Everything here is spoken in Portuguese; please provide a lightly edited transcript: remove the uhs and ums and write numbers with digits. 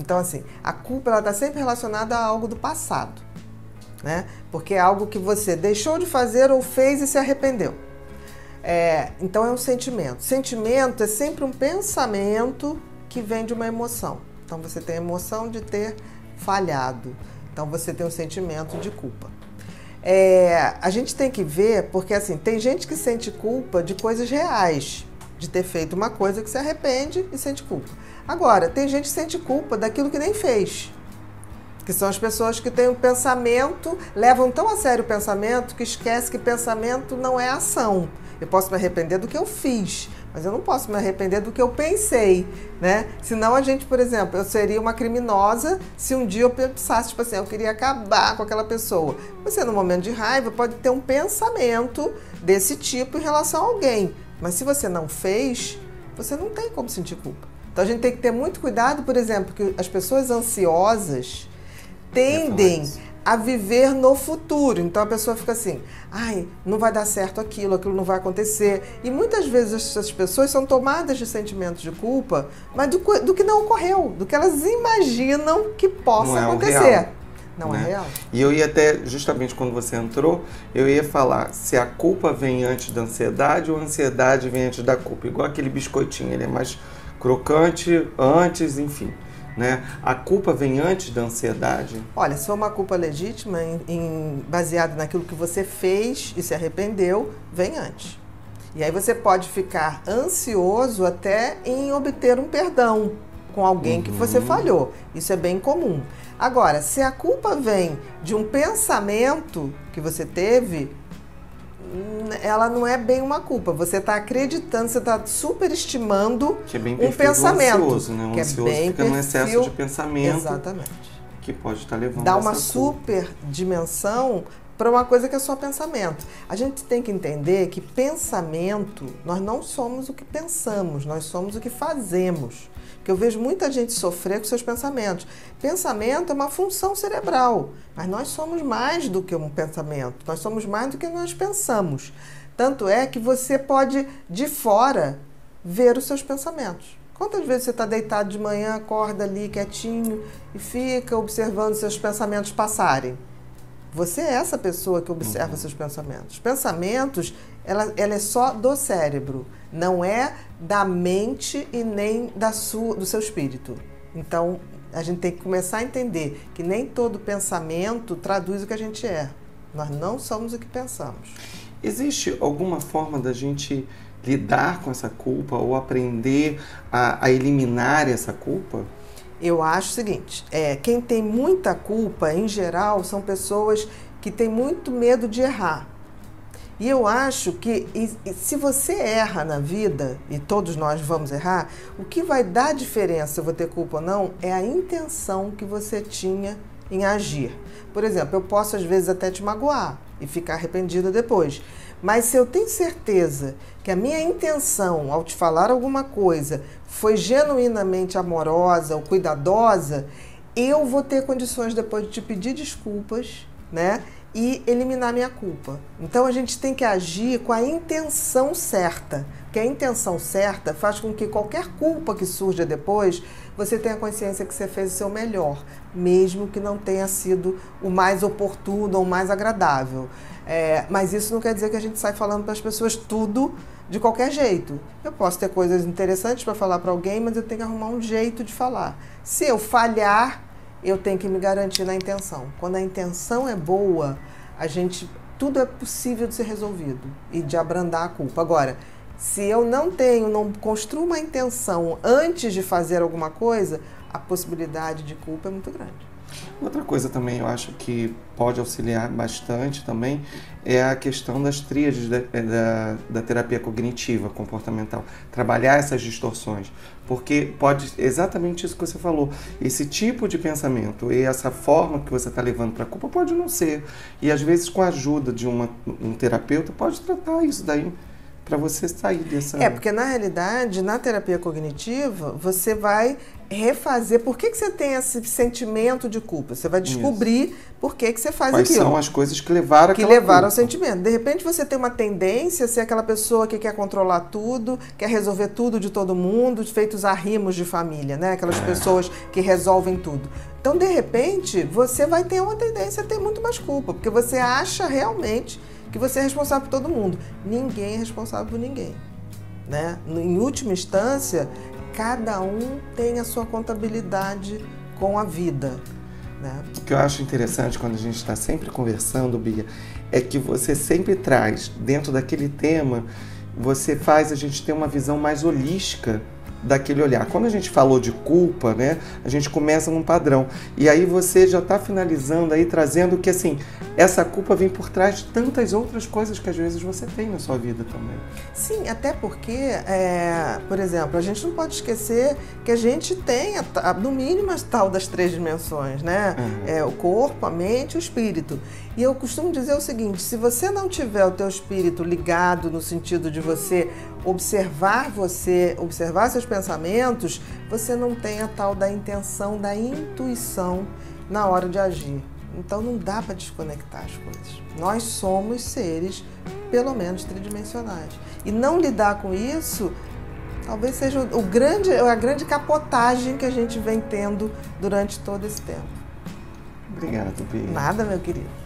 Então, assim, a culpa ela está sempre relacionada a algo do passado, né? Porque é algo que você deixou de fazer ou fez e se arrependeu. Então é um sentimento. Sentimento é sempre um pensamento que vem de uma emoção. Então você tem a emoção de ter falhado. Então você tem um sentimento de culpa. A gente tem que ver, porque assim, tem gente que sente culpa de coisas reais, de ter feito uma coisa que se arrepende e sente culpa. Agora, tem gente que sente culpa daquilo que nem fez. Que são as pessoas que têm um pensamento, levam tão a sério o pensamento que esquece que pensamento não é ação. Eu posso me arrepender do que eu fiz, mas eu não posso me arrepender do que eu pensei, né? Senão a gente, por exemplo, eu seria uma criminosa se um dia eu pensasse, tipo assim, eu queria acabar com aquela pessoa. Você, no momento de raiva, pode ter um pensamento desse tipo em relação a alguém, mas se você não fez, você não tem como sentir culpa. Então a gente tem que ter muito cuidado, por exemplo, que as pessoas ansiosas tendem a viver no futuro. Então a pessoa fica assim, ai, não vai dar certo aquilo não vai acontecer. E muitas vezes essas pessoas são tomadas de sentimentos de culpa, mas do que não ocorreu, do que elas imaginam que possa acontecer. Não é real. E eu ia até, justamente quando você entrou, eu ia falar se a culpa vem antes da ansiedade ou a ansiedade vem antes da culpa. Igual aquele biscoitinho, ele é mais crocante antes, enfim. Né? A culpa vem antes da ansiedade? Olha, se for uma culpa legítima, baseada naquilo que você fez e se arrependeu, vem antes. E aí você pode ficar ansioso até em obter um perdão com alguém que você falhou. Isso é bem comum. Agora, se a culpa vem de um pensamento que você teve, ela não é bem uma culpa. Você está acreditando, você está superestimando um pensamento. Ansioso, né? O ansioso fica num excesso de pensamento. Exatamente. Que pode estar levando dá uma super dimensão para uma coisa que é só pensamento. A gente tem que entender que pensamento, nós não somos o que pensamos, nós somos o que fazemos. Porque eu vejo muita gente sofrer com seus pensamentos. Pensamento é uma função cerebral, mas nós somos mais do que um pensamento, nós somos mais do que nós pensamos. Tanto é que você pode, de fora, ver os seus pensamentos. Quantas vezes você está deitado de manhã, acorda ali quietinho e fica observando seus pensamentos passarem? Você é essa pessoa que observa seus pensamentos. Os pensamentos, ela é só do cérebro, não é da mente e nem do seu espírito. Então, a gente tem que começar a entender que nem todo pensamento traduz o que a gente é. Nós não somos o que pensamos. Existe alguma forma da gente lidar com essa culpa ou aprender a eliminar essa culpa? Eu acho o seguinte, quem tem muita culpa, em geral, são pessoas que têm muito medo de errar. E eu acho que se você erra na vida, e todos nós vamos errar, o que vai dar diferença se eu vou ter culpa ou não é a intenção que você tinha em agir. Por exemplo, eu posso às vezes até te magoar e ficar arrependida depois. Mas se eu tenho certeza que a minha intenção ao te falar alguma coisa foi genuinamente amorosa ou cuidadosa, eu vou ter condições depois de te pedir desculpas, né? E eliminar minha culpa. Então a gente tem que agir com a intenção certa, porque a intenção certa faz com que qualquer culpa que surja depois, você tenha consciência que você fez o seu melhor, mesmo que não tenha sido o mais oportuno ou o mais agradável. Mas isso não quer dizer que a gente sai falando para as pessoas tudo de qualquer jeito. Eu posso ter coisas interessantes para falar para alguém, mas eu tenho que arrumar um jeito de falar. Se eu falhar, eu tenho que me garantir na intenção. Quando a intenção é boa, tudo é possível de ser resolvido e de abrandar a culpa. Agora, se eu não construo uma intenção antes de fazer alguma coisa, a possibilidade de culpa é muito grande. Outra coisa também eu acho que pode auxiliar bastante também é a questão das tríades da terapia cognitiva comportamental. Trabalhar essas distorções, porque pode, exatamente isso que você falou, esse tipo de pensamento e essa forma que você está levando para a culpa pode não ser. E às vezes com a ajuda de um terapeuta pode tratar isso daí para você sair dessa... Porque na realidade, na terapia cognitiva, você vai refazer. Por que você tem esse sentimento de culpa? Você vai descobrir por que você faz Quais aquilo. Quais são as coisas que levaram que levaram ao sentimento. De repente você tem uma tendência a ser aquela pessoa que quer controlar tudo, quer resolver tudo de todo mundo, feitos arrimos de família, né? Aquelas pessoas que resolvem tudo. Então, de repente, você vai ter uma tendência a ter muito mais culpa, porque você acha realmente que você é responsável por todo mundo. Ninguém é responsável por ninguém, né? Em última instância, cada um tem a sua contabilidade com a vida, né? O que eu acho interessante quando a gente está sempre conversando, Bia, é que você sempre traz, dentro daquele tema, você faz a gente ter uma visão mais holística daquele olhar. Quando a gente falou de culpa, né, a gente começa num padrão. E aí você já está finalizando aí, trazendo que, assim, essa culpa vem por trás de tantas outras coisas que às vezes você tem na sua vida também. Sim, até porque, por exemplo, a gente não pode esquecer que a gente tem, no mínimo, a tal das 3 dimensões, né? O corpo, a mente e o espírito. E eu costumo dizer o seguinte, se você não tiver o teu espírito ligado no sentido de você observar seus pensamentos, você não tem a tal da intenção, da intuição na hora de agir. Então não dá para desconectar as coisas. Nós somos seres, pelo menos, tridimensionais. E não lidar com isso, talvez seja a grande capotagem que a gente vem tendo durante todo esse tempo. Obrigado, Bia. Nada, meu querido.